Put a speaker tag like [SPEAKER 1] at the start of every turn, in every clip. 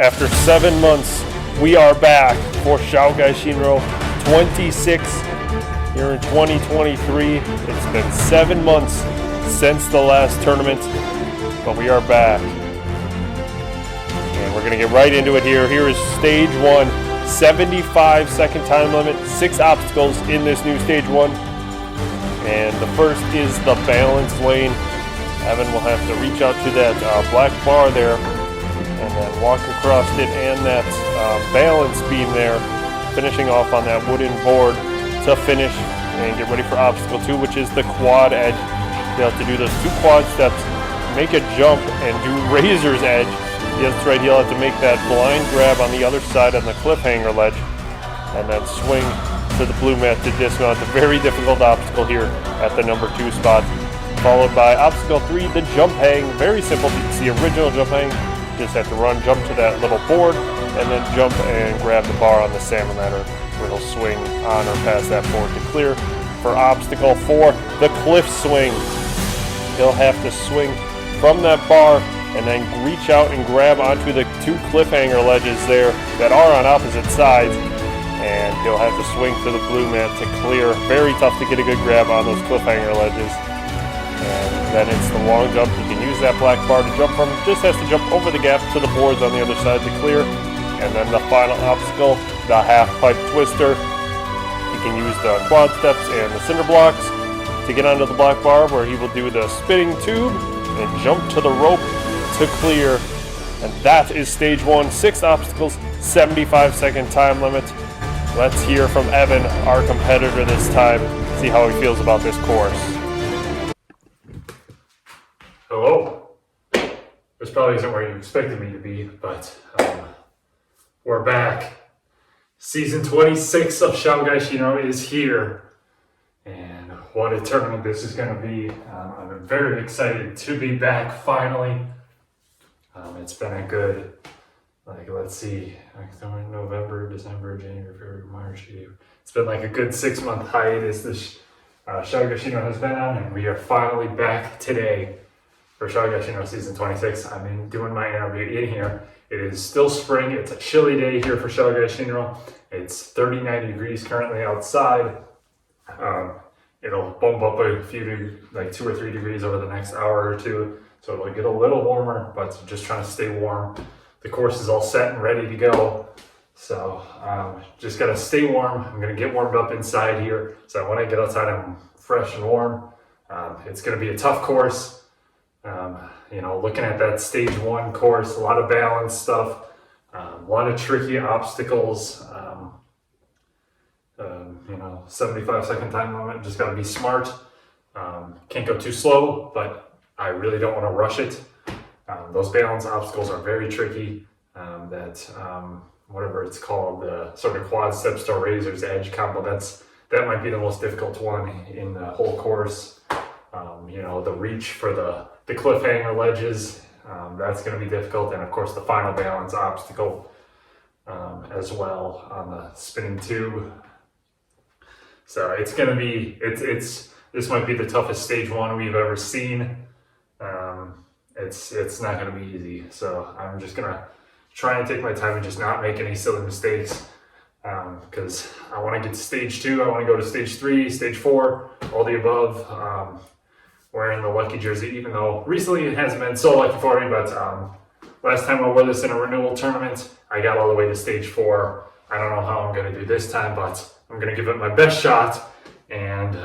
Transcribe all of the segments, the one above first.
[SPEAKER 1] After 7 months, we are back for Shougai Shinro 26 here in 2023. It's been 7 months since the last tournament, but we are back. And we're going to get right into it here. Here is stage 1, 75-second time limit, 6 obstacles in this new stage 1. And the first is the balance lane. Evan will have to reach out to that black bar there and then walk across it and that balance beam there, finishing off on that wooden board to finish and get ready for obstacle 2, which is the quad edge. You'll have to do those 2 quad steps, make a jump, and do razor's edge. Yes, that's right, he'll have to make that blind grab on the other side on the cliffhanger ledge and then swing to the blue mat to dismount. A very difficult obstacle here at the number 2 spot. Followed by obstacle 3, the jump hang. Very simple. It's the original jump hang. Just have to run, jump to that little board, and then jump and grab the bar on the salmon ladder where he'll swing on or past that board to clear. For obstacle 4, the cliff swing. He'll have to swing from that bar and then reach out and grab onto the 2 cliffhanger ledges there that are on opposite sides. And he'll have to swing to the blue mat to clear. Very tough to get a good grab on those cliffhanger ledges. And then it's the long jump. He can use that black bar to jump from. Just has to jump over the gap to the boards on the other side to clear. And then the final obstacle, the half pipe twister. He can use the quad steps and the cinder blocks to get onto the black bar, where he will do the spinning tube and jump to the rope to clear. And that is stage 1, 6 obstacles, 75-second time limit. Let's hear from Evan, our competitor this time, see how he feels about this course.
[SPEAKER 2] Hello. This probably isn't where you expected me to be, but we're back. Season 26 of Shougai Shinro is here. And what a tournament this is going to be. I'm very excited to be back finally. It's been a good, let's see, October, November, December, January, February, March, April. It's been like a good 6-month hiatus this Shougai Shinro has been on, and we are finally back today for Shougai Shinro Season 26. I've been doing my interview in here. It is still spring. It's a chilly day here for Shougai Shinro. It's 39 degrees currently outside. It'll bump up a few, like 2 or 3 degrees over the next hour or 2. So it'll get a little warmer, but just trying to stay warm. The course is all set and ready to go. So just gotta stay warm. I'm gonna get warmed up inside here. So when I get outside, I'm fresh and warm. It's gonna be a tough course. Looking at that stage 1 course, a lot of balance stuff, a lot of tricky obstacles, 75-second time limit, just gotta be smart. Can't go too slow, but I really don't wanna rush it. Those balance obstacles are very tricky. Whatever it's called, the sort of quad steps to razor's edge combo, that might be the most difficult one in the whole course. The reach for the cliffhanger ledges, that's going to be difficult, and of course the final balance obstacle as well on the spinning tube. So it's going to be, this might be the toughest stage 1 we've ever seen. It's not going to be easy, so I'm just going to try and take my time and just not make any silly mistakes, because I want to get to stage 2, I want to go to stage 3, stage 4, all the above. Wearing the lucky jersey, even though recently it hasn't been so lucky for me, but last time I wore this in a renewal tournament, I got all the way to stage 4. I don't know how I'm going to do this time, but I'm going to give it my best shot and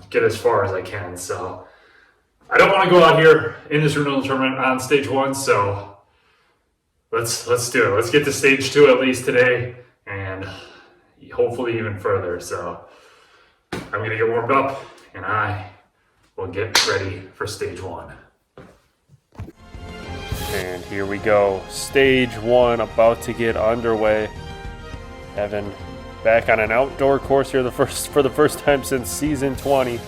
[SPEAKER 2] get as far as I can. So I don't want to go out here in this renewal tournament on stage 1, so let's do it. Let's get to stage 2 at least today, and hopefully even further. So I'm going to get warmed up, and we'll get ready for stage 1.
[SPEAKER 1] And here we go. Stage 1 about to get underway. Evan back on an outdoor course here for the first time since season 20.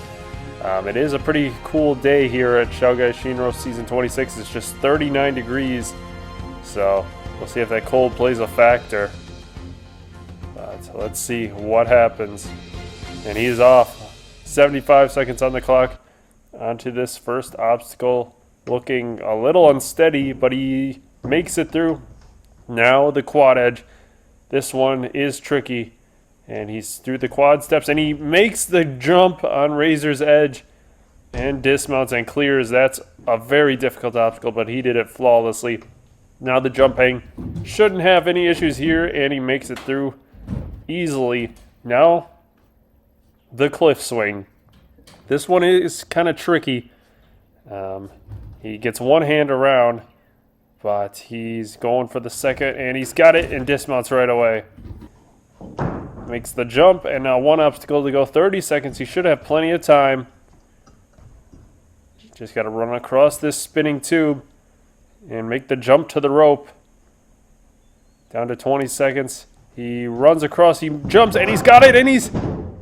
[SPEAKER 1] It is a pretty cool day here at Shougai Shinro Season 26. It's just 39 degrees. So we'll see if that cold plays a factor. But let's see what happens. And he's off. 75 seconds on the clock. Onto this first obstacle, looking a little unsteady, but he makes it through. Now the quad edge. This one is tricky. And he's through the quad steps, and he makes the jump on Razor's Edge and dismounts and clears. That's a very difficult obstacle, but he did it flawlessly. Now the jump hang shouldn't have any issues here, and he makes it through easily. Now the cliff swing. This one is kind of tricky. He gets one hand around, but he's going for the second, and he's got it and dismounts right away. Makes the jump, and now one obstacle to go, 30 seconds. He should have plenty of time. Just got to run across this spinning tube and make the jump to the rope. Down to 20 seconds. He runs across, he jumps, and he's got it, and he's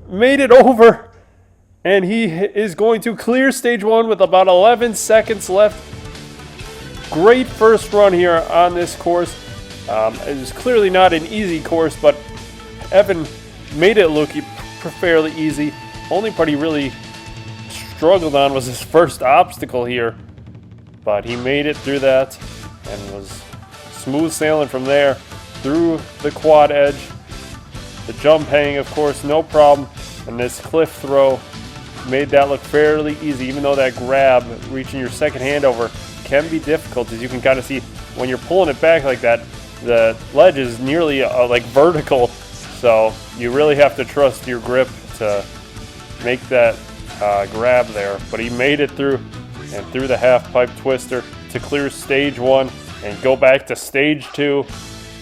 [SPEAKER 1] made it over. And he is going to clear stage one with about 11 seconds left. Great first run here on this course. It was clearly not an easy course, but Evan made it look fairly easy. Only part he really struggled on was his first obstacle here. But he made it through that and was smooth sailing from there through the quad edge. The jump hang, of course, no problem. And this cliff throw made that look fairly easy, even though that grab, reaching your second hand over, can be difficult. As you can kind of see, when you're pulling it back like that, the ledge is nearly like vertical. So you really have to trust your grip to make that grab there. But he made it through, and through the half pipe twister to clear stage one and go back to stage two.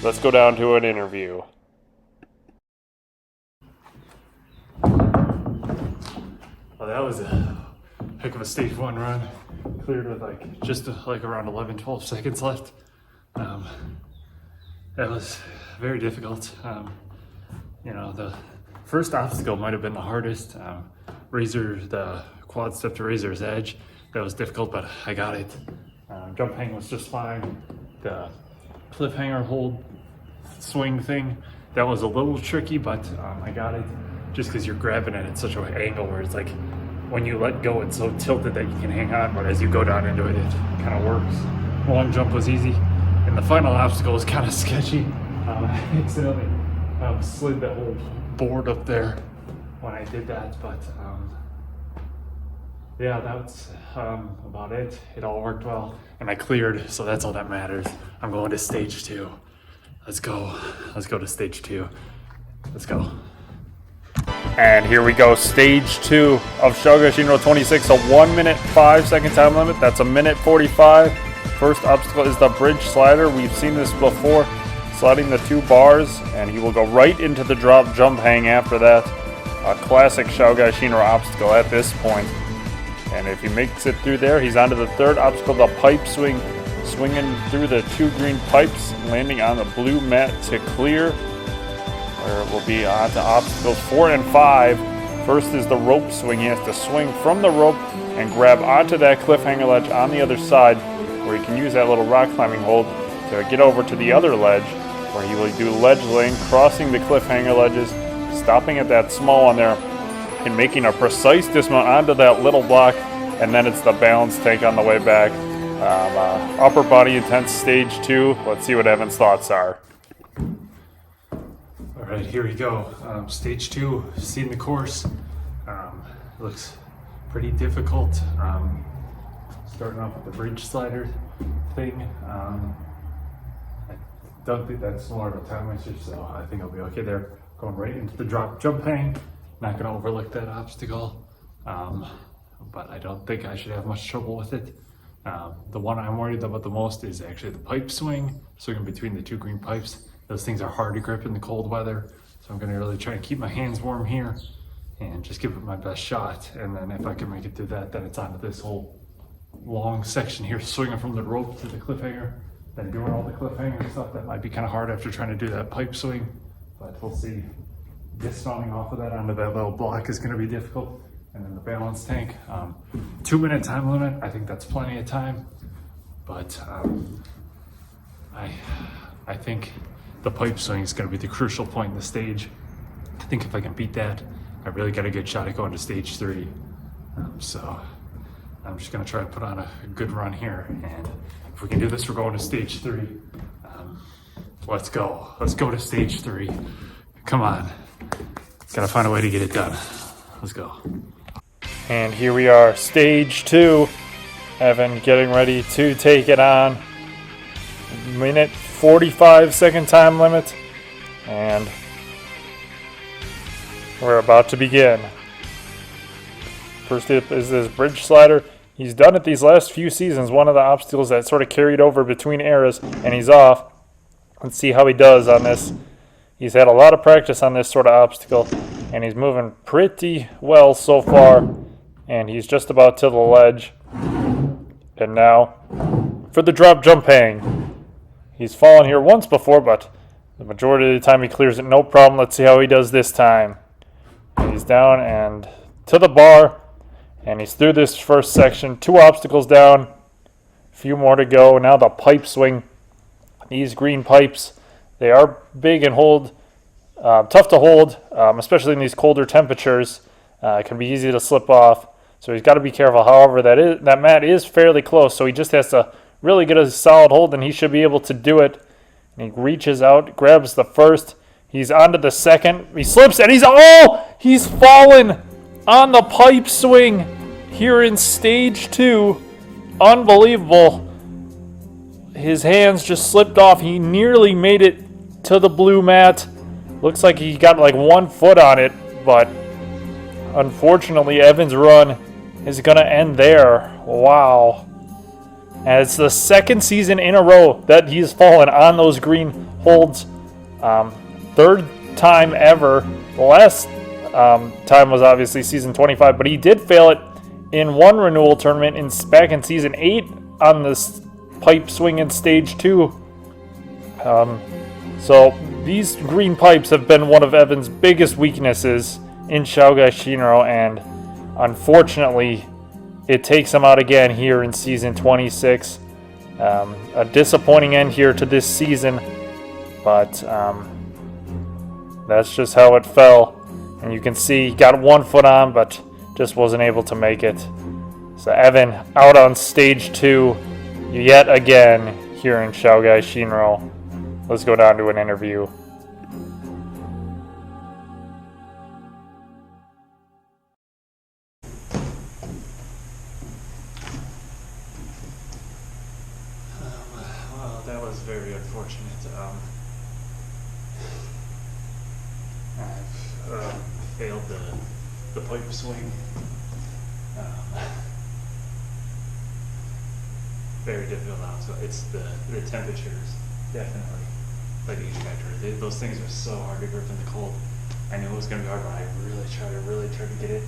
[SPEAKER 1] Let's go down to an interview.
[SPEAKER 2] Well, that was a heck of a stage one run. Cleared with just around 11, 12 seconds left. That was very difficult. The first obstacle might have been the hardest. The quad step to Razor's Edge. That was difficult, but I got it. Jump hang was just fine. The cliffhanger hold swing thing, that was a little tricky, but I got it. Just because you're grabbing it at such an angle where it's like when you let go, it's so tilted that you can hang on, but as you go down into it, it kind of works. Long jump was easy, and the final obstacle was kind of sketchy. I accidentally slid that whole board up there when I did that, but yeah, that's about it. It all worked well, and I cleared, so that's all that matters. I'm going to stage two. Let's go to stage two. Let's go.
[SPEAKER 1] And here we go, stage two of Shougai Shinro 26, a 1 minute 5 second time limit. That's a minute 45. First obstacle is the bridge slider. We've seen this before, sliding the two bars, and he will go right into the drop jump hang after that. A classic Shougai Shinro obstacle at this point. And if he makes it through there, he's on to the third obstacle, the pipe swing, swinging through the two green pipes, landing on the blue mat to clear, where it will be on to obstacles 4 and 5. First is the rope swing. He has to swing from the rope and grab onto that cliffhanger ledge on the other side, where he can use that little rock climbing hold to get over to the other ledge, where he will do ledge lane, crossing the cliffhanger ledges, stopping at that small one there, and making a precise dismount onto that little block, and then it's the balance tank on the way back. Upper body intense stage 2. Let's see what Evan's thoughts are.
[SPEAKER 2] All right, here we go. Stage 2, seeing the course. Looks pretty difficult. Starting off with the bridge slider thing. I don't think that's more of a time issue, so I think I'll be okay there. Going right into the drop jump hang. Not going to overlook that obstacle, but I don't think I should have much trouble with it. The one I'm worried about the most is actually the pipe swing, swinging between the two green pipes. Those things are hard to grip in the cold weather, so I'm going to really try and keep my hands warm here and just give it my best shot. And then if I can make it through that, then it's onto this whole long section here, swinging from the rope to the cliffhanger, then doing all the cliffhanger stuff. That might be kind of hard after trying to do that pipe swing, but we'll see. Dismounting off of that onto that little block is going to be difficult. And then the balance tank, 2 minute time limit. I think that's plenty of time, but I think the pipe swing is going to be the crucial point in the stage. I think if I can beat that, I really got a good shot at going to stage 3. So I'm just going to try to put on a good run here, and if we can do this, we're going to stage 3. Let's go. Let's go to stage 3. Come on. Gotta find a way to get it done. Let's go.
[SPEAKER 1] And here we are, stage 2. Evan getting ready to take it on. Minute 45 second time limit. And we're about to begin. First up is this bridge slider. He's done it these last few seasons, one of the obstacles that sort of carried over between eras, and he's off. Let's see how he does on this. He's had a lot of practice on this sort of obstacle, and he's moving pretty well so far. And he's just about to the ledge. And now, for the drop jump hang. He's fallen here once before, but the majority of the time he clears it no problem. Let's see how he does this time. He's down and to the bar, and he's through this first section. 2 obstacles down, a few more to go. Now the pipe swing. These green pipes, they are big and tough to hold, especially in these colder temperatures. It can be easy to slip off, so he's got to be careful. However, that mat is fairly close, so he just has to really get a solid hold, and he should be able to do it. And he reaches out, grabs the first. He's onto the second. He slips, and he's fallen on the pipe swing here in stage 2. Unbelievable. His hands just slipped off. He nearly made it to the blue mat. Looks like he got like 1 foot on it, but unfortunately Evan's run is going to end there. Wow. And it's the second season in a row that he's fallen on those green holds. 3rd time ever. The last time was obviously season 25, but he did fail it in one renewal tournament back in season 8 on this pipe swing in stage 2. So these green pipes have been one of Evan's biggest weaknesses in Shougai Shinro, and unfortunately it takes him out again here in season 26. A disappointing end here to this season, but that's just how it fell. And you can see he got 1 foot on, but just wasn't able to make it. So Evan out on stage 2 yet again here in Shougai Shinro. Let's go down to an interview.
[SPEAKER 2] Well, that was very unfortunate. I've failed the pipe swing. Very difficult now. So it's the temperatures definitely played a huge factor. Those things are so hard to grip in the cold. I knew it was going to be hard, but I really tried to get it.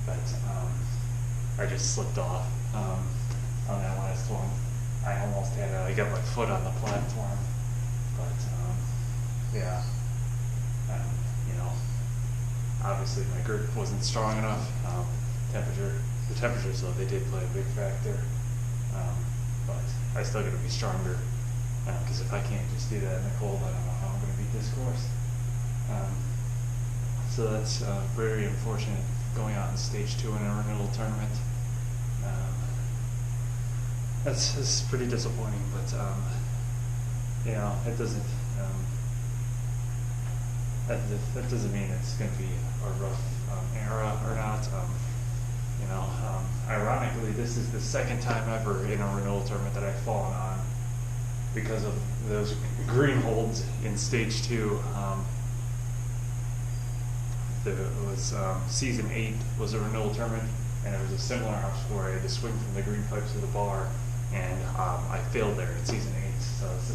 [SPEAKER 2] But I just slipped off on that last one. I almost had I got my foot on the platform, but yeah, obviously my grip wasn't strong enough. The temperatures though, they did play a big factor, but I still got to be stronger, because if I can't just do that in the cold, I don't know how I'm going to beat this course. So that's very unfortunate going out in stage 2 in a renewal tournament. That's pretty disappointing, but it doesn't that doesn't mean it's going to be a rough era or not. Ironically, this is the second time ever in a renewal tournament that I've fallen on because of those green holds in stage 2. There was season 8 was a renewal tournament, and it was a similar obstacle where I had to swing from the green pipes to the bar, and I failed there in season 8. So it's the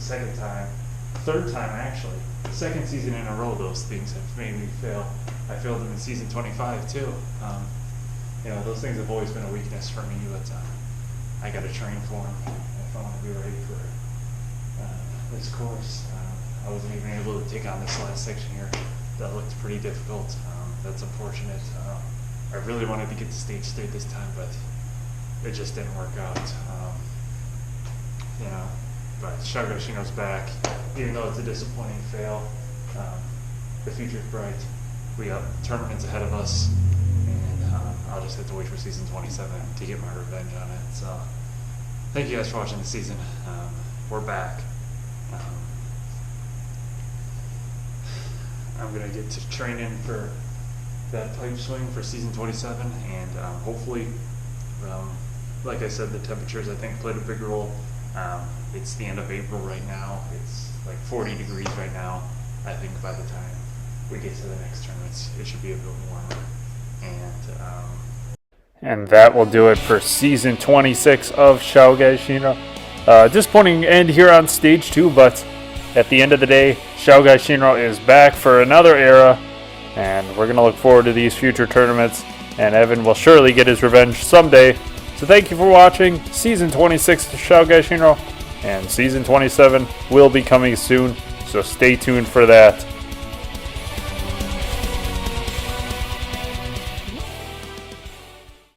[SPEAKER 2] third time actually, the second season in a row those things have made me fail. I failed them in season 25 too. Those things have always been a weakness for me, but I got to train for them if I want to be ready for this course. I wasn't even able to take on this last section here. That looked pretty difficult. That's unfortunate. I really wanted to get to stage 3 this time, but it just didn't work out. But Shougai Shinro's back, even though it's a disappointing fail. The future's bright. We got tournaments ahead of us, and I'll just have to wait for season 27 to get my revenge on it. So, thank you guys for watching the season. We're back. I'm gonna get to train in for that pipe swing for season 27, and hopefully, like I said, the temperatures I think played a big role. It's the end of April right now. It's like 40 degrees right now. I think by the time we get to the next tournaments, it should be a bit warmer. And that will do it for season 26 of Shougai Shinro. Disappointing end here on stage 2, but at the end of the day, Shougai Shinro is back for another era, and we're going to look forward to these future tournaments, and Evan will surely get his revenge someday. So thank you for watching season 26 of Shougai Shinro, and season 27 will be coming soon, so stay tuned for that.